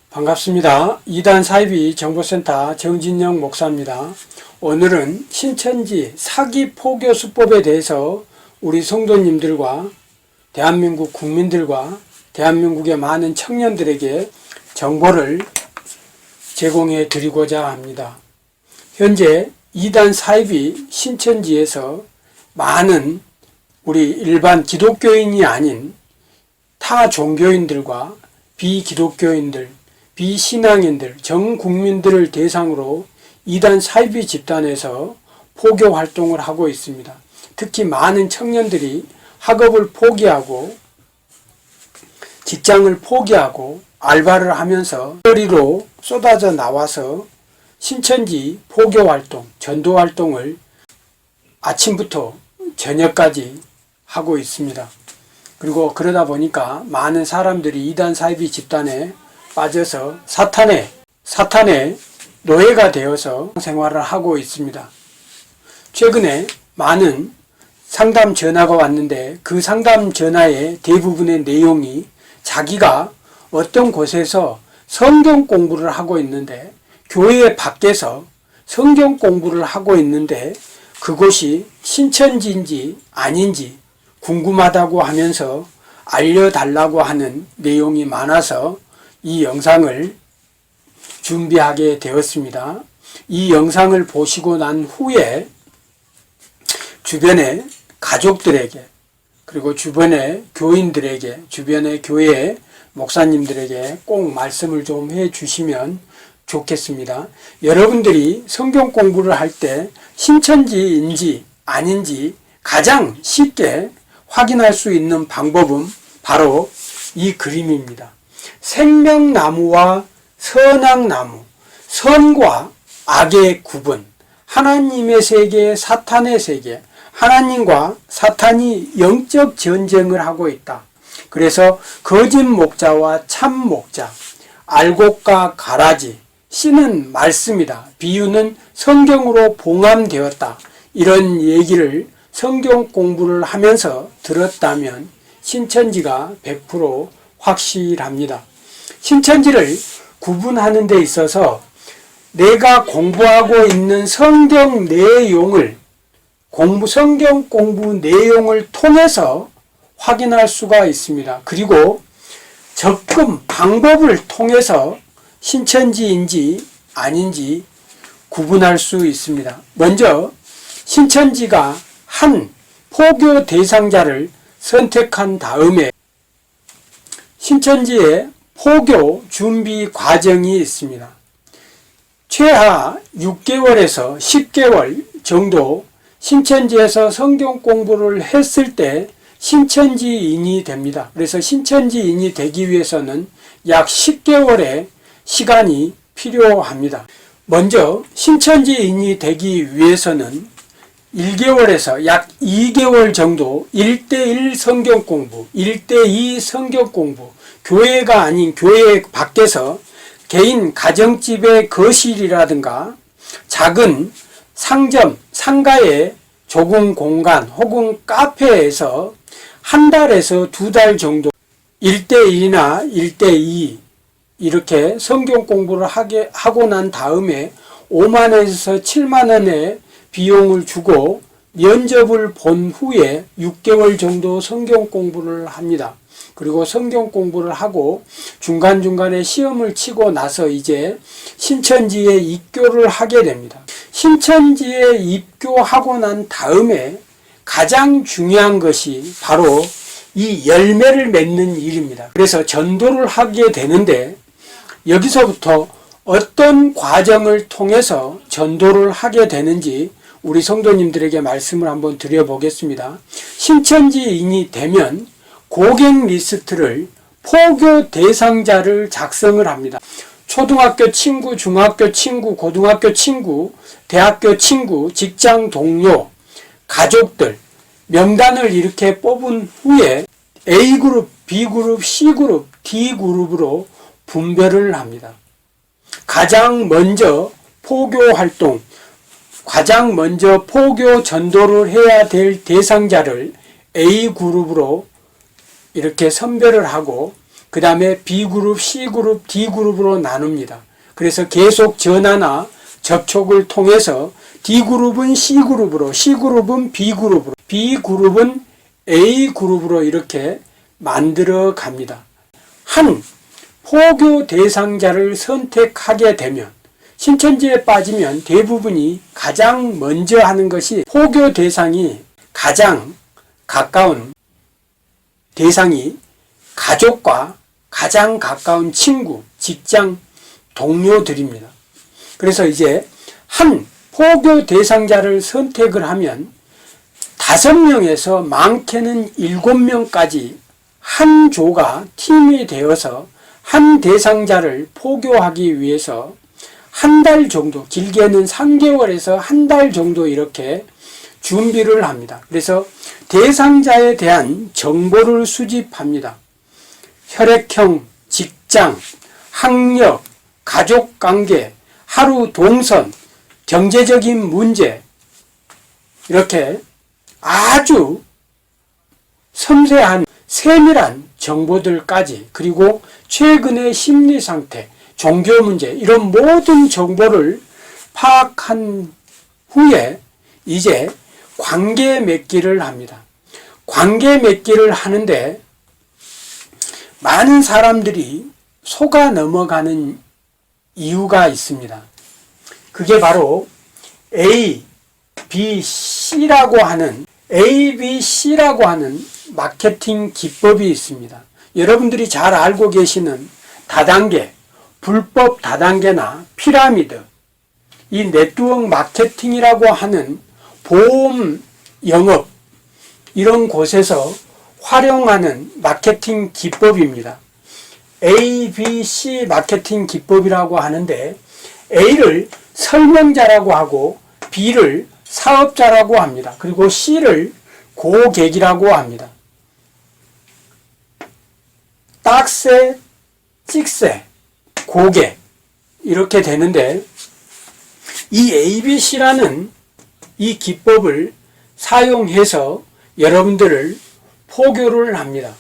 반갑습니다. 2단 사이비 정보센터 정진영 목사입니다. 오늘은 신천지 사기 포교 수법에 대해서 우리 성도님들과 대한민국 국민들과 대한민국의 많은 청년들에게 정보를 제공해 드리고자 합니다. 현재 2단 사이비 신천지에서 많은 우리 일반 기독교인이 아닌 타 종교인들과 비기독교인들, 비신앙인들, 전 국민들을 대상으로 2단 사이비 집단에서 포교 활동을 하고 있습니다. 특히 많은 청년들이 학업을 포기하고 직장을 포기하고 알바를 하면서 거리로 쏟아져 나와서 신천지 포교 활동, 전도 활동을 아침부터 저녁까지 하고 있습니다. 그리고 그러다 보니까 많은 사람들이 2단 사이비 집단에 빠져서 사탄의 노예가 되어서 생활을 하고 있습니다. 최근에 많은 상담 전화가 왔는데 그 상담 전화의 대부분의 내용이 자기가 어떤 곳에서 성경 공부를 하고 있는데 교회 밖에서 성경 공부를 하고 있는데 그곳이 신천지인지 아닌지 궁금하다고 하면서 알려달라고 하는 내용이 많아서 이 영상을 준비하게 되었습니다. 이 영상을 보시고 난 후에 주변의 가족들에게 그리고 주변의 교인들에게 주변의 교회 목사님들에게 꼭 말씀을 좀 해주시면 좋겠습니다. 여러분들이 성경 공부를 할 때 신천지인지 아닌지 가장 쉽게 확인할 수 있는 방법은 바로 이 그림입니다. 생명나무와 선악나무, 선과 악의 구분, 하나님의 세계, 사탄의 세계, 하나님과 사탄이 영적 전쟁을 하고 있다. 그래서 거짓 목자와 참 목자, 알곡과 가라지, 씨는 말씀이다. 비유는 성경으로 봉함되었다. 이런 얘기를 성경 공부를 하면서 들었다면 신천지가 100% 확실합니다. 신천지를 구분하는 데 있어서 내가 공부하고 있는 성경 내용을 성경 공부 내용을 통해서 확인할 수가 있습니다. 그리고 접근 방법을 통해서 신천지인지 아닌지 구분할 수 있습니다. 먼저 신천지가 한 포교 대상자를 선택한 다음에 신천지에 포교 준비 과정이 있습니다. 최하 6개월에서 10개월 정도 신천지에서 성경 공부를 했을 때 신천지인이 됩니다. 그래서 신천지인이 되기 위해서는 약 10개월의 시간이 필요합니다. 먼저 신천지인이 되기 위해서는 1개월에서 약 2개월 정도 1:1 성경 공부, 1:2 성경 공부, 교회가 아닌 교회 밖에서 개인 가정집의 거실이라든가 작은 상점, 상가의 좁은 공간 혹은 카페에서 한 달에서 2달 정도 1:1이나 1:2 이렇게 성경 공부를 하고 난 다음에 5만원에서 7만원의 비용을 주고 면접을 본 후에 6개월 정도 성경 공부를 합니다. 그리고 성경 공부를 하고 중간중간에 시험을 치고 나서 이제 신천지에 입교를 하게 됩니다. 신천지에 입교하고 난 다음에 가장 중요한 것이 바로 이 열매를 맺는 일입니다. 그래서 전도를 하게 되는데 여기서부터 어떤 과정을 통해서 전도를 하게 되는지 우리 성도님들에게 말씀을 한번 드려보겠습니다. 신천지인이 되면 고객 리스트를 포교 대상자를 작성을 합니다. 초등학교 친구, 중학교 친구, 고등학교 친구, 대학교 친구, 직장 동료, 가족들 명단을 이렇게 뽑은 후에 A그룹, B그룹, C그룹, D그룹으로 분별을 합니다. 가장 먼저 포교 활동, 가장 먼저 포교 전도를 해야 될 대상자를 A그룹으로 이렇게 선별을 하고 그 다음에 B그룹, C그룹, D그룹으로 나눕니다. 그래서 계속 전화나 접촉을 통해서 D그룹은 C그룹으로, C그룹은 B그룹으로, B그룹은 A그룹으로 이렇게 만들어 갑니다. 한 포교 대상자를 선택하게 되면 신천지에 빠지면 대부분이 가장 먼저 하는 것이 포교 대상이 가장 가까운 대상이 가족과 가장 가까운 친구, 직장 동료들입니다. 그래서 이제 한 포교 대상자를 선택을 하면 5명에서 많게는 7명까지 한 조가 팀이 되어서 한 대상자를 포교하기 위해서 한 달 정도, 길게는 3개월에서 한 달 정도 이렇게 준비를 합니다. 그래서 대상자에 대한 정보를 수집합니다. 혈액형, 직장, 학력, 가족관계, 하루 동선, 경제적인 문제 이렇게 아주 섬세한 세밀한 정보들까지 그리고 최근의 심리상태, 종교 문제 이런 모든 정보를 파악한 후에 이제 관계 맺기를 합니다. 관계 맺기를 하는데 많은 사람들이 속아 넘어가는 이유가 있습니다. 그게 바로 A, B, C라고 하는 마케팅 기법이 있습니다. 여러분들이 잘 알고 계시는 다단계, 불법 다단계나 피라미드, 이 네트워크 마케팅이라고 하는 보험 영업 이런 곳에서 활용하는 마케팅 기법입니다. A, B, C 마케팅 기법이라고 하는데 A를 설명자라고 하고 B를 사업자라고 합니다. 그리고 C를 고객이라고 합니다. 딱새, 찍새, 고객 이렇게 되는데 이 ABC라는 이 기법을 사용해서 여러분들을 포교를 합니다.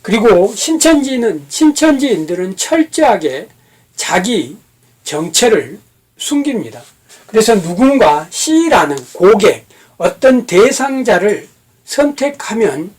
그리고 신천지인들은 철저하게 자기 정체를 숨깁니다. 그래서 누군가 C라는 고객, 어떤 대상자를 선택하면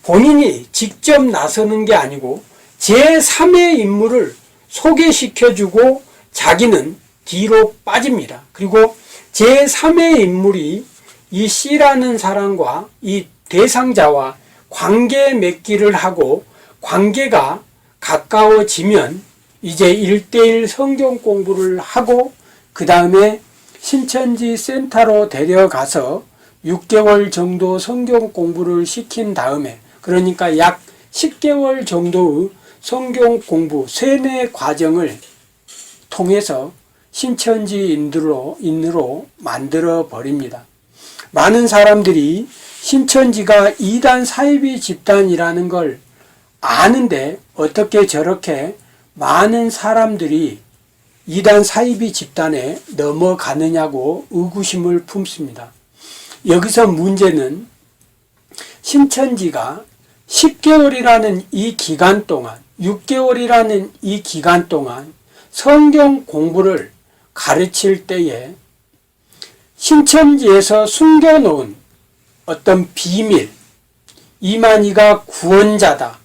본인이 직접 나서는 게 아니고 제3의 인물을 소개시켜주고 자기는 뒤로 빠집니다. 그리고 제3의 인물이 이 C라는 사람과 이 대상자와 관계 맺기를 하고 관계가 가까워지면 이제 1대1 성경 공부를 하고 그 다음에 신천지 센터로 데려가서 6개월 정도 성경 공부를 시킨 다음에 그러니까 약 10개월 정도의 성경 공부 세뇌 과정을 통해서 신천지인으로 만들어 버립니다. 많은 사람들이 신천지가 이단 사이비 집단이라는 걸 아는데 어떻게 저렇게 많은 사람들이 이단 사이비 집단에 넘어가느냐고 의구심을 품습니다. 여기서 문제는 신천지가 10개월이라는 이 기간 동안 6개월이라는 이 기간 동안 성경 공부를 가르칠 때에 신천지에서 숨겨놓은 어떤 비밀, 이만희가 구원자다.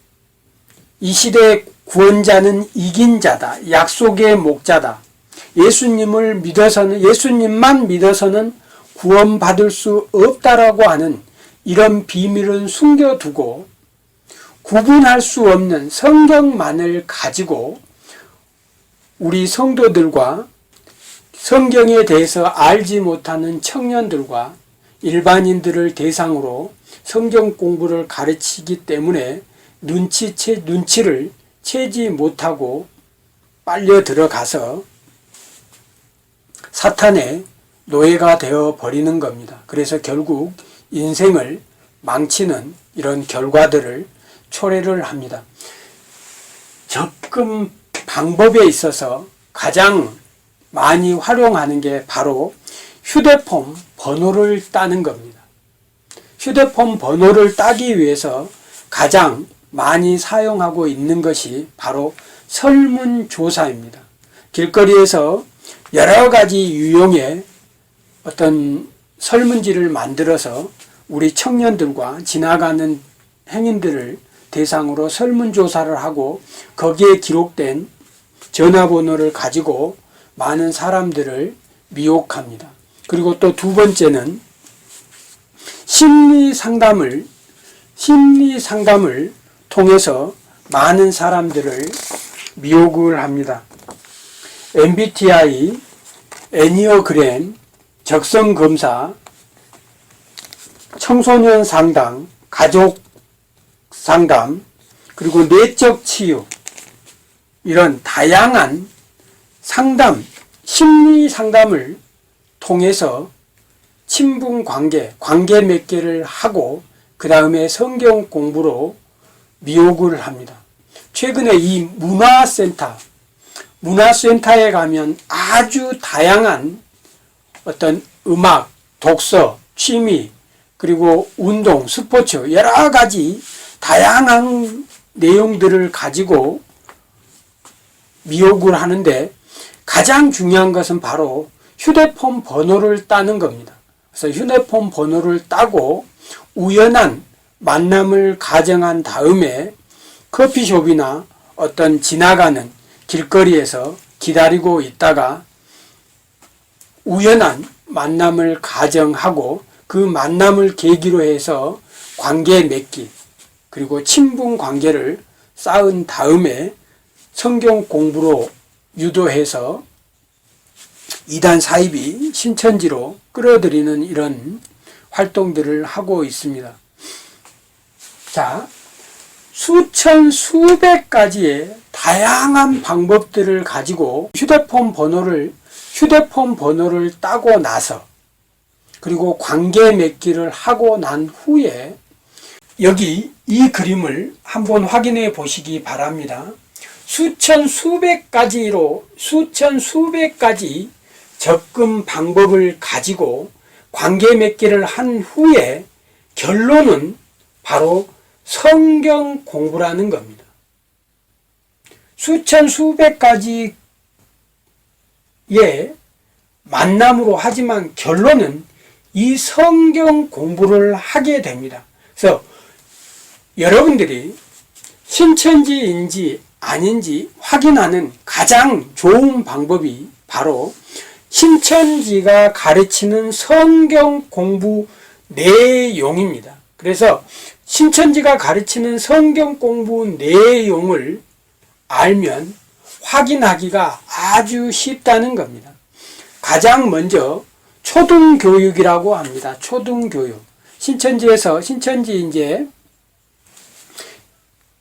이 시대의 구원자는 이긴 자다. 약속의 목자다. 예수님만 믿어서는 구원받을 수 없다라고 하는 이런 비밀은 숨겨두고 구분할 수 없는 성경만을 가지고 우리 성도들과 성경에 대해서 알지 못하는 청년들과 일반인들을 대상으로 성경 공부를 가르치기 때문에 눈치를 채지 못하고 빨려 들어가서 사탄의 노예가 되어 버리는 겁니다. 그래서 결국 인생을 망치는 이런 결과들을 초래를 합니다. 접근 방법에 있어서 가장 많이 활용하는 게 바로 휴대폰 번호를 따는 겁니다. 휴대폰 번호를 따기 위해서 가장 많이 사용하고 있는 것이 바로 설문조사입니다. 길거리에서 여러 가지 유형의 어떤 설문지를 만들어서 우리 청년들과 지나가는 행인들을 대상으로 설문조사를 하고 거기에 기록된 전화번호를 가지고 많은 사람들을 미혹합니다. 그리고 또 두 번째는 심리 상담을 통해서 많은 사람들을 미혹을 합니다. MBTI, 애니어그램, 적성검사, 청소년 상담, 가족 상담, 그리고 내적 치유, 이런 다양한 상담, 심리 상담을 통해서 친분 관계 맺기를 하고 그 다음에 성경 공부로 미혹을 합니다. 최근에 이 문화센터에 가면 아주 다양한 어떤 음악, 독서, 취미, 그리고 운동, 스포츠 여러 가지 다양한 내용들을 가지고 미혹을 하는데 가장 중요한 것은 바로 휴대폰 번호를 따는 겁니다. 그래서 휴대폰 번호를 따고 우연한 만남을 가정한 다음에 커피숍이나 어떤 지나가는 길거리에서 기다리고 있다가 우연한 만남을 가정하고 그 만남을 계기로 해서 관계 맺기, 그리고 친분 관계를 쌓은 다음에 성경 공부로 유도해서 이단 사입이 신천지로 끌어들이는 이런 활동들을 하고 있습니다. 자, 수천 수백 가지의 다양한 방법들을 가지고 휴대폰 번호를 따고 나서 그리고 관계 맺기를 하고 난 후에 여기 이 그림을 한번 확인해 보시기 바랍니다. 수천 수백 가지 접근 방법을 가지고 관계 맺기를 한 후에 결론은 바로 성경 공부라는 겁니다. 수천 수백 가지의 만남으로 하지만 결론은 이 성경 공부를 하게 됩니다. 그래서 여러분들이 신천지인지 아닌지 확인하는 가장 좋은 방법이 바로 신천지가 가르치는 성경 공부 내용입니다. 그래서 신천지가 가르치는 성경 공부 내용을 알면 확인하기가 아주 쉽다는 겁니다. 가장 먼저 초등교육이라고 합니다. 초등교육. 신천지 이제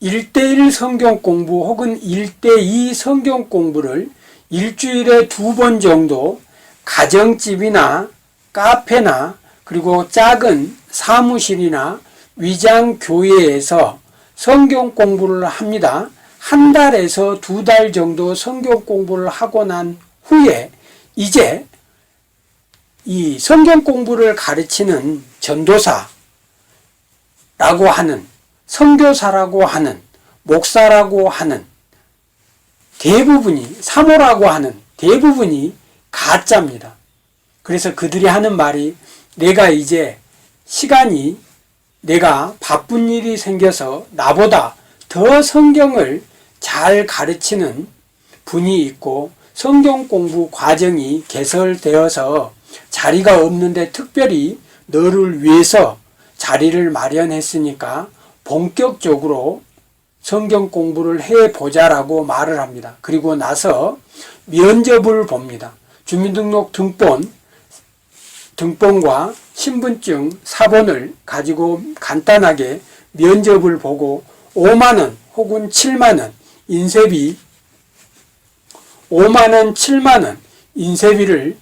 1:1 성경 공부 혹은 1:2 성경 공부를 일주일에 2번 정도 가정집이나 카페나 그리고 작은 사무실이나 위장교회에서 성경 공부를 합니다. 한 달에서 2달 정도 성경 공부를 하고 난 후에 이제 이 성경 공부를 가르치는 전도사라고 하는, 선교사라고 하는, 목사라고 하는 대부분이, 사모라고 하는 대부분이 가짜입니다. 그래서 그들이 하는 말이 내가 이제 내가 바쁜 일이 생겨서 나보다 더 성경을 잘 가르치는 분이 있고 성경 공부 과정이 개설되어서 자리가 없는데 특별히 너를 위해서 자리를 마련했으니까 본격적으로 성경 공부를 해보자라고 말을 합니다. 그리고 나서 면접을 봅니다. 주민등록 등본과 신분증 사본을 가지고 간단하게 면접을 보고 5만원 혹은 7만원 인쇄비 5만원, 7만원 인쇄비를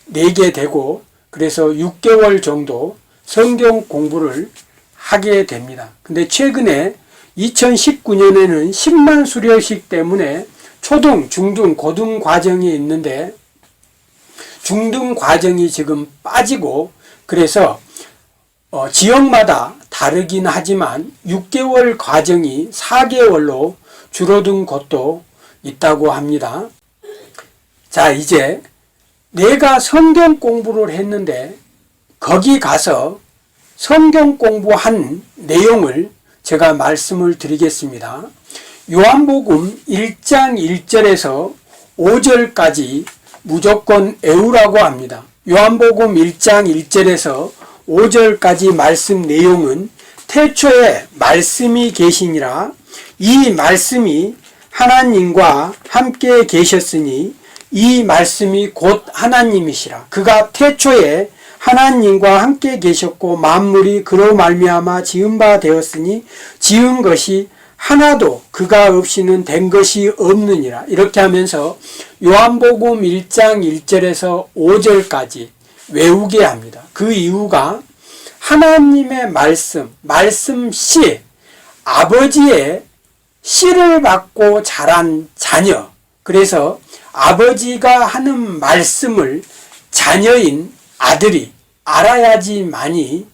내게 되고 그래서 6개월 정도 성경 공부를 하게 됩니다. 근데 최근에 2019년에는 10만 수료식 때문에 초등, 중등, 고등 과정이 있는데 중등 과정이 지금 빠지고 그래서 지역마다 다르긴 하지만 6개월 과정이 4개월로 줄어든 곳도 있다고 합니다. 자, 이제 내가 성경 공부를 했는데 거기 가서 성경 공부한 내용을 제가 말씀을 드리겠습니다. 요한복음 1장 1절에서 5절까지 무조건 외우라고 합니다. 요한복음 1장 1절에서 5절까지 말씀 내용은 태초에 말씀이 계시니라 이 말씀이 하나님과 함께 계셨으니 이 말씀이 곧 하나님이시라. 그가 태초에 하나님과 함께 계셨고 만물이 그로 말미암아 지은 바 되었으니 지은 것이 하나도 그가 없이는 된 것이 없느니라. 이렇게 하면서 요한복음 1장 1절에서 5절까지 외우게 합니다. 그 이유가 하나님의 말씀 씨, 아버지의 씨를 받고 자란 자녀. 그래서 아버지가 하는 말씀을 자녀인 아들이 알아야지만이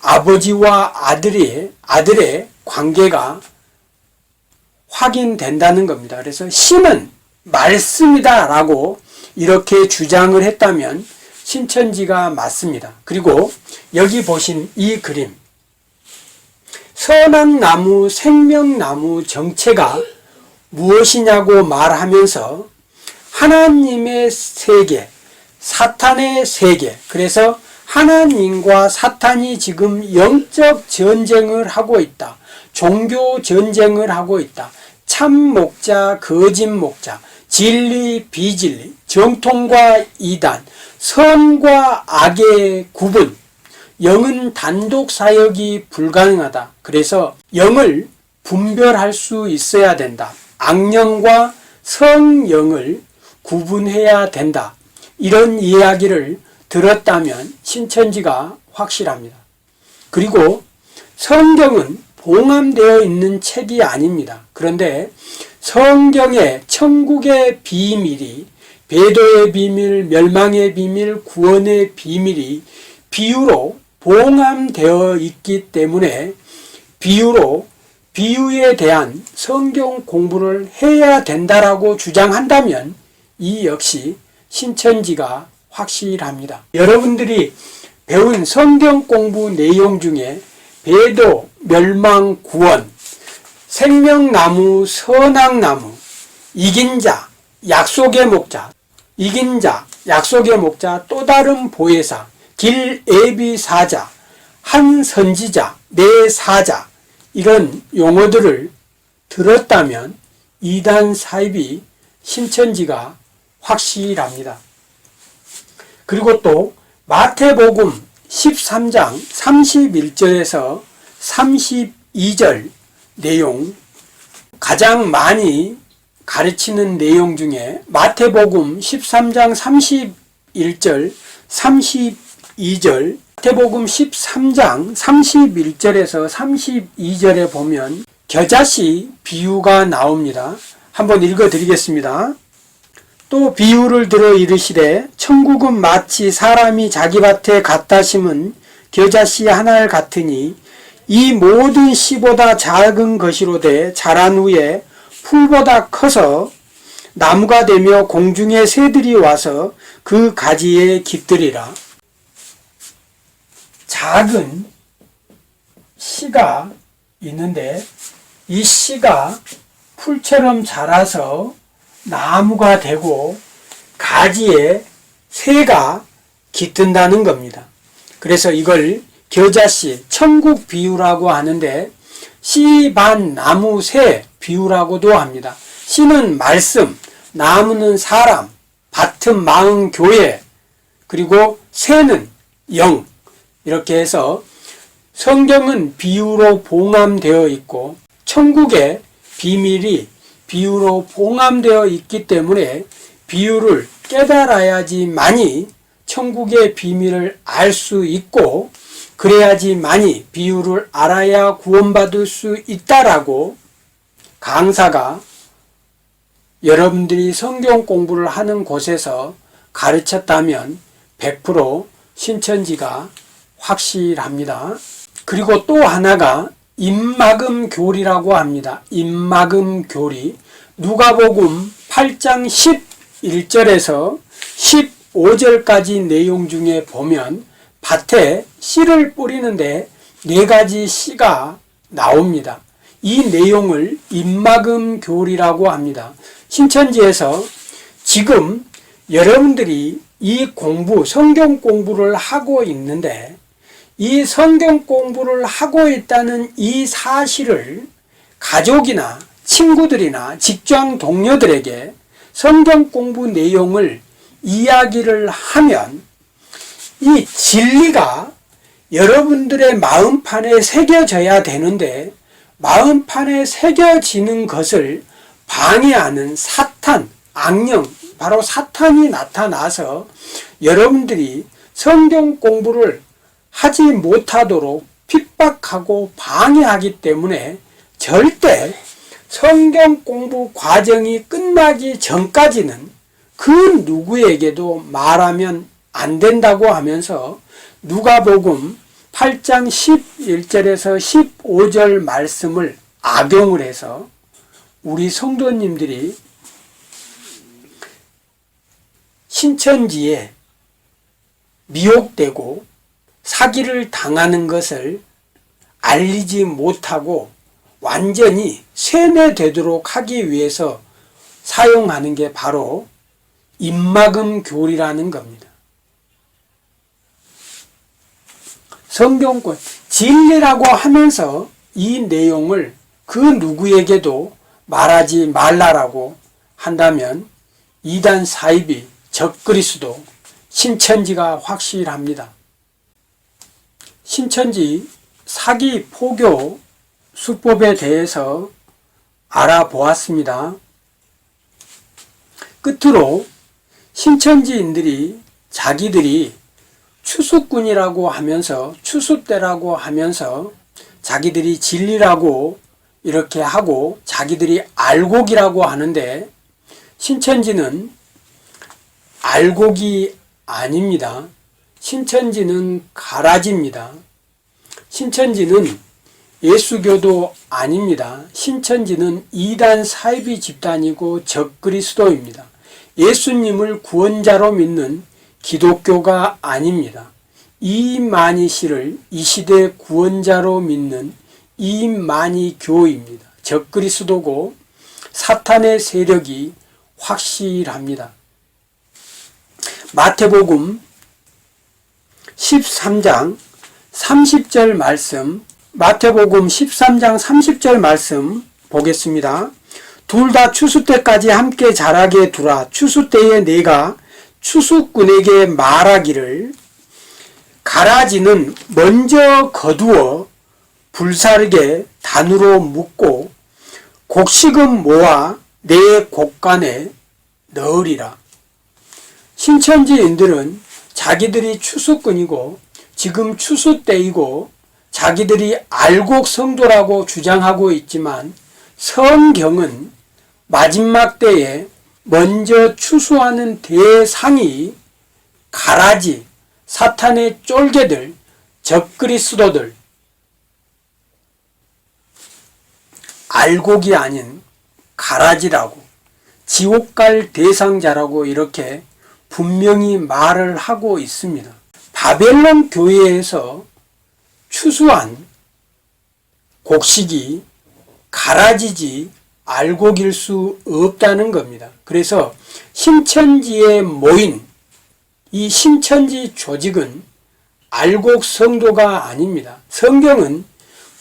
아버지와 아들의 관계가 확인된다는 겁니다. 그래서 씨는 말씀이다 라고 이렇게 주장을 했다면 신천지가 맞습니다. 그리고 여기 보신 이 그림, 선악나무, 생명나무 정체가 무엇이냐고 말하면서 하나님의 세계, 사탄의 세계, 그래서 하나님과 사탄이 지금 영적 전쟁을 하고 있다. 종교 전쟁을 하고 있다. 참 목자, 거짓 목자, 진리, 비진리, 정통과 이단, 선과 악의 구분, 영은 단독 사역이 불가능하다. 그래서 영을 분별할 수 있어야 된다. 악령과 성령을 구분해야 된다. 이런 이야기를 들었다면 신천지가 확실합니다. 그리고 성경은 봉함되어 있는 책이 아닙니다. 그런데 성경의 천국의 비밀이 배도의 비밀, 멸망의 비밀, 구원의 비밀이 비유로 봉함되어 있기 때문에 비유에 대한 성경 공부를 해야 된다라고 주장한다면 이 역시 신천지가 확실합니다. 여러분들이 배운 성경 공부 내용 중에 배도, 멸망, 구원, 생명나무, 선악나무, 이긴 자, 약속의 목자, 이긴 자, 약속의 목자, 또 다른 보혜사, 길 예비 사자, 한 선지자, 내 사자 이런 용어들을 들었다면 이단 사입이 신천지가 확실합니다. 그리고 또 마태복음 13장 31절에서 32절 내용, 가장 많이 가르치는 내용 중에 마태복음 13장 31절 32절, 마태복음 13장 31절에서 32절에 보면 겨자씨 비유가 나옵니다. 한번 읽어드리겠습니다. 또 비유를 들어 이르시되 천국은 마치 사람이 자기 밭에 갖다 심은 겨자씨 하나를 같으니 이 모든 씨보다 작은 것이로되 자란 후에 풀보다 커서 나무가 되며 공중의 새들이 와서 그 가지에 깃들이라. 작은 씨가 있는데 이 씨가 풀처럼 자라서 나무가 되고 가지에 새가 깃든다는 겁니다. 그래서 이걸 겨자씨, 천국 비유라고 하는데 씨 반 나무 새 비유라고도 합니다. 씨는 말씀, 나무는 사람, 밭은 마음 교회, 그리고 새는 영. 이렇게 해서 성경은 비유로 봉함되어 있고 천국의 비밀이 비유로 봉함되어 있기 때문에 비유를 깨달아야지만이 천국의 비밀을 알 수 있고 그래야지만이 비유를 알아야 구원받을 수 있다라고 강사가 여러분들이 성경 공부를 하는 곳에서 가르쳤다면 100% 신천지가 확실합니다. 그리고 또 하나가 임막음 교리라고 합니다. 임막음 교리. 누가복음 8장 11절에서 15절까지 내용 중에 보면 밭에 씨를 뿌리는데 4가지 씨가 나옵니다. 이 내용을 임막음 교리라고 합니다. 신천지에서 지금 여러분들이 이 성경 공부를 하고 있는데 이 성경 공부를 하고 있다는 이 사실을 가족이나 친구들이나 직장 동료들에게 성경 공부 내용을 이야기를 하면 이 진리가 여러분들의 마음판에 새겨져야 되는데 마음판에 새겨지는 것을 방해하는 사탄, 악령, 바로 사탄이 나타나서 여러분들이 성경 공부를 하지 못하도록 핍박하고 방해하기 때문에 절대 성경 공부 과정이 끝나기 전까지는 그 누구에게도 말하면 안 된다고 하면서 누가복음 8장 11절에서 15절 말씀을 악용을 해서 우리 성도님들이 신천지에 미혹되고 사기를 당하는 것을 알리지 못하고 완전히 세뇌되도록 하기 위해서 사용하는 게 바로 임막음 교리라는 겁니다. 성경권 진리라고 하면서 이 내용을 그 누구에게도 말하지 말라라고 한다면 이단 사이비 적그리스도 신천지가 확실합니다. 신천지 사기 포교 수법에 대해서 알아보았습니다. 끝으로 신천지인들이 자기들이 추수꾼이라고 하면서 추수대라고 하면서 자기들이 진리라고 이렇게 하고 자기들이 알곡이라고 하는데 신천지는 알곡이 아닙니다. 신천지는 가라지입니다. 신천지는 예수교도 아닙니다. 신천지는 이단 사이비 집단이고 적그리스도입니다. 예수님을 구원자로 믿는 기독교가 아닙니다. 이만희 씨를 이 시대 구원자로 믿는 이만희 교입니다. 적그리스도고 사탄의 세력이 확실합니다. 마태복음 13장 30절 말씀, 마태복음 13장 30절 말씀 보겠습니다. 둘 다 추수 때까지 함께 자라게 두라. 추수 때에 내가 추수꾼에게 말하기를 가라지는 먼저 거두어 불사르게 단으로 묶고 곡식은 모아 내 곡간에 넣으리라. 신천지인들은 자기들이 추수꾼이고 지금 추수 때이고 자기들이 알곡 성도라고 주장하고 있지만 성경은 마지막 때에 먼저 추수하는 대상이 가라지, 사탄의 쫄개들, 적그리스도들, 알곡이 아닌 가라지라고, 지옥 갈 대상자라고 이렇게 분명히 말을 하고 있습니다. 바벨론 교회에서 추수한 곡식이 가라지지 알곡일 수 없다는 겁니다. 그래서 신천지에 모인 이 신천지 조직은 알곡 성도가 아닙니다. 성경은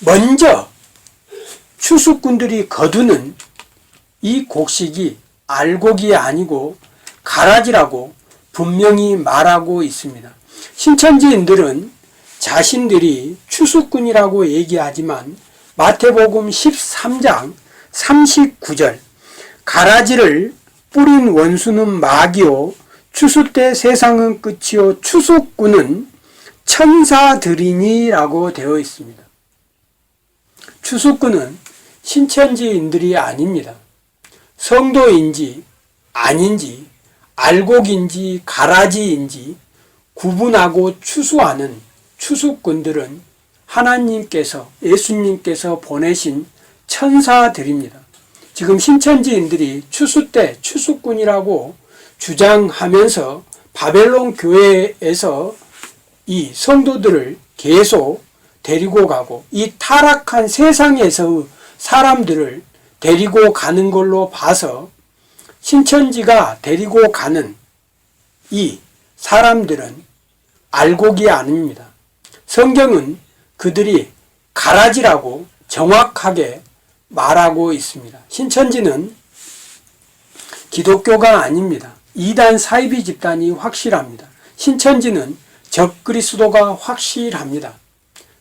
먼저 추수꾼들이 거두는 이 곡식이 알곡이 아니고 가라지라고 분명히 말하고 있습니다. 신천지인들은 자신들이 추수꾼이라고 얘기하지만 마태복음 13장 39절 가라지를 뿌린 원수는 마귀요 추수 때 세상은 끝이요 추수꾼은 천사들이니 라고 되어 있습니다. 추수꾼은 신천지인들이 아닙니다. 성도인지 아닌지 알곡인지 가라지인지 구분하고 추수하는 추수꾼들은 하나님께서, 예수님께서 보내신 천사들입니다. 지금 신천지인들이 추수 때 추수꾼이라고 주장하면서 바벨론 교회에서 이 성도들을 계속 데리고 가고 이 타락한 세상에서 사람들을 데리고 가는 걸로 봐서 신천지가 데리고 가는 이 사람들은 알곡이 아닙니다. 성경은 그들이 가라지라고 정확하게 말하고 있습니다. 신천지는 기독교가 아닙니다. 이단 사이비 집단이 확실합니다. 신천지는 적그리스도가 확실합니다.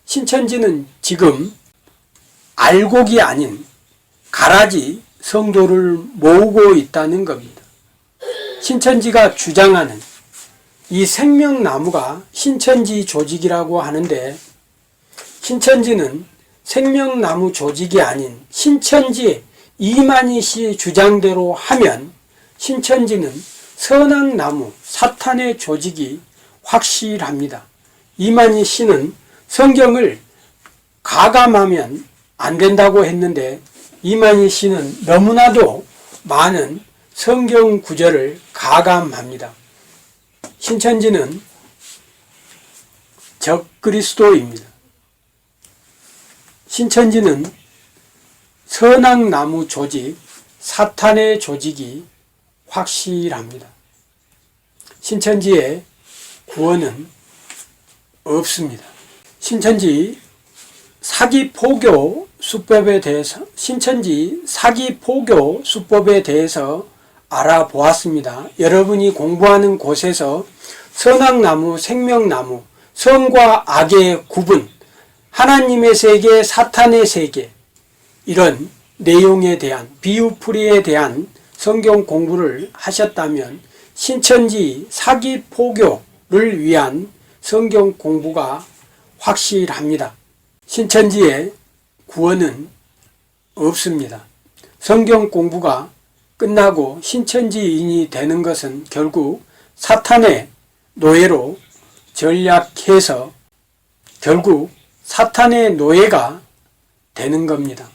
신천지는 지금 알곡이 아닌 가라지 성도를 모으고 있다는 겁니다. 신천지가 주장하는 이 생명나무가 신천지 조직이라고 하는데 신천지는 생명나무 조직이 아닌 신천지 이만희 씨 주장대로 하면 신천지는 선악나무 사탄의 조직이 확실합니다. 이만희 씨는 성경을 가감하면 안 된다고 했는데 이만희 씨는 너무나도 많은 성경 구절을 가감합니다. 신천지는 적그리스도입니다. 신천지는 선악나무 조직, 사탄의 조직이 확실합니다. 신천지의 구원은 없습니다. 신천지 사기포교 수법에 대해서 알아보았습니다. 여러분이 공부하는 곳에서 선악나무, 생명나무, 선과 악의 구분, 하나님의 세계, 사탄의 세계, 이런 내용에 대한 비유풀이에 대한 성경 공부를 하셨다면 신천지 사기포교를 위한 성경 공부가 확실합니다. 신천지의 구원은 없습니다. 성경 공부가 끝나고 신천지인이 되는 것은 결국 사탄의 노예로 전략해서 결국 사탄의 노예가 되는 겁니다.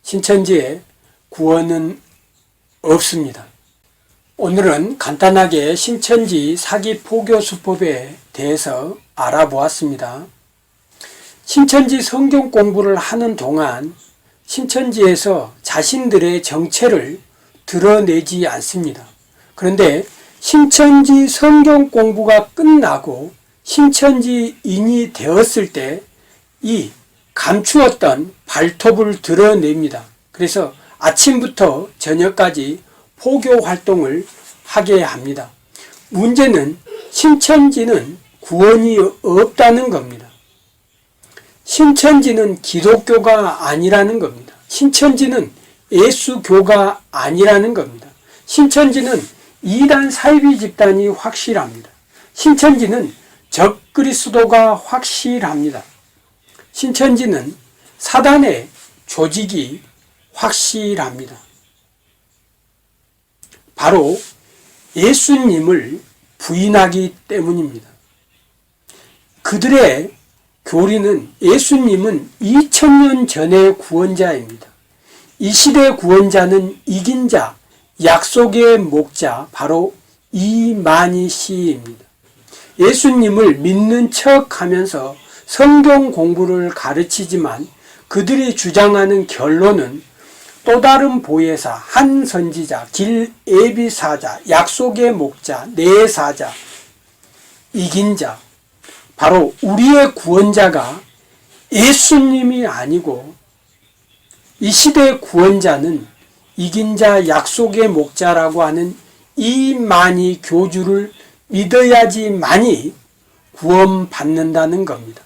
신천지의 구원은 없습니다. 오늘은 간단하게 신천지 사기포교 수법에 대해서 알아보았습니다. 신천지 성경 공부를 하는 동안 신천지에서 자신들의 정체를 드러내지 않습니다. 그런데 신천지 성경 공부가 끝나고 신천지인이 되었을 때 이 감추었던 발톱을 드러냅니다. 그래서 아침부터 저녁까지 포교 활동을 하게 합니다. 문제는 신천지는 구원이 없다는 겁니다. 신천지는 기독교가 아니라는 겁니다. 신천지는 예수교가 아니라는 겁니다. 신천지는 이단 사이비 집단이 확실합니다. 신천지는 적그리스도가 확실합니다. 신천지는 사단의 조직이 확실합니다. 바로 예수님을 부인하기 때문입니다. 그들의 교리는 예수님은 2000년 전의 구원자입니다. 이 시대 구원자는 이긴 자, 약속의 목자, 바로 이만희 씨입니다. 예수님을 믿는 척 하면서 성경 공부를 가르치지만 그들이 주장하는 결론은 또 다른 보혜사, 한 선지자, 길 예비사자, 약속의 목자, 내 사자, 이긴 자, 바로 우리의 구원자가 예수님이 아니고 이 시대의 구원자는 이긴 자, 약속의 목자라고 하는 이만희 교주를 믿어야지만이 구원받는다는 겁니다.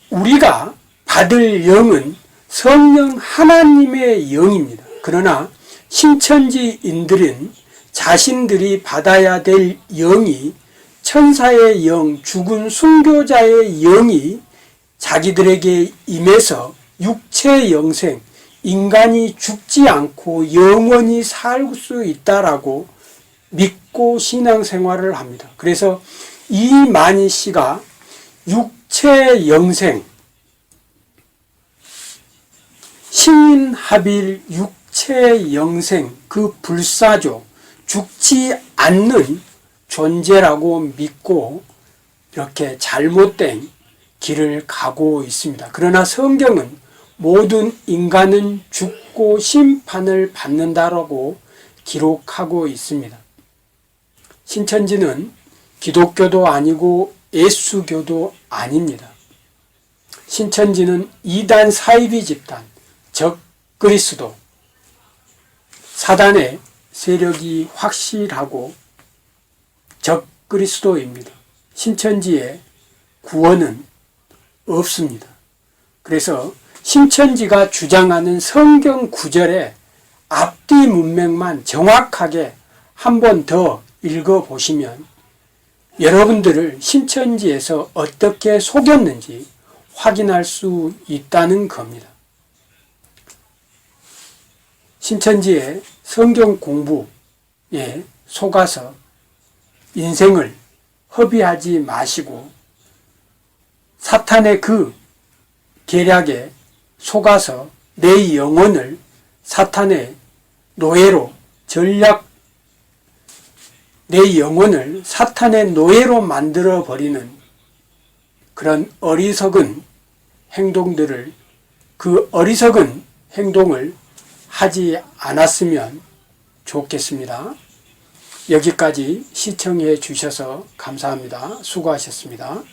우리가 받을 영은 성령 하나님의 영입니다. 그러나 신천지인들은 자신들이 받아야 될 영이 천사의 영, 죽은 순교자의 영이 자기들에게 임해서 육체 영생, 인간이 죽지 않고 영원히 살 수 있다라고 믿고 죽고 신앙생활을 합니다. 그래서 이만희 씨가 육체영생, 신합일 육체영생, 그 불사조, 죽지 않는 존재라고 믿고 이렇게 잘못된 길을 가고 있습니다. 그러나 성경은 모든 인간은 죽고 심판을 받는다라고 기록하고 있습니다. 신천지는 기독교도 아니고 예수교도 아닙니다. 신천지는 이단 사이비 집단, 적 그리스도, 사단의 세력이 확실하고 적 그리스도입니다. 신천지에 구원은 없습니다. 그래서 신천지가 주장하는 성경 구절의 앞뒤 문맥만 정확하게 한 번 더 읽어보시면 여러분들을 신천지에서 어떻게 속였는지 확인할 수 있다는 겁니다. 신천지의 성경 공부에 속아서 인생을 허비하지 마시고 사탄의 그 계략에 속아서 내 영혼을 사탄의 노예로 내 영혼을 사탄의 노예로 만들어버리는 그런 어리석은 행동들을, 그 어리석은 행동을 하지 않았으면 좋겠습니다. 여기까지 시청해 주셔서 감사합니다. 수고하셨습니다.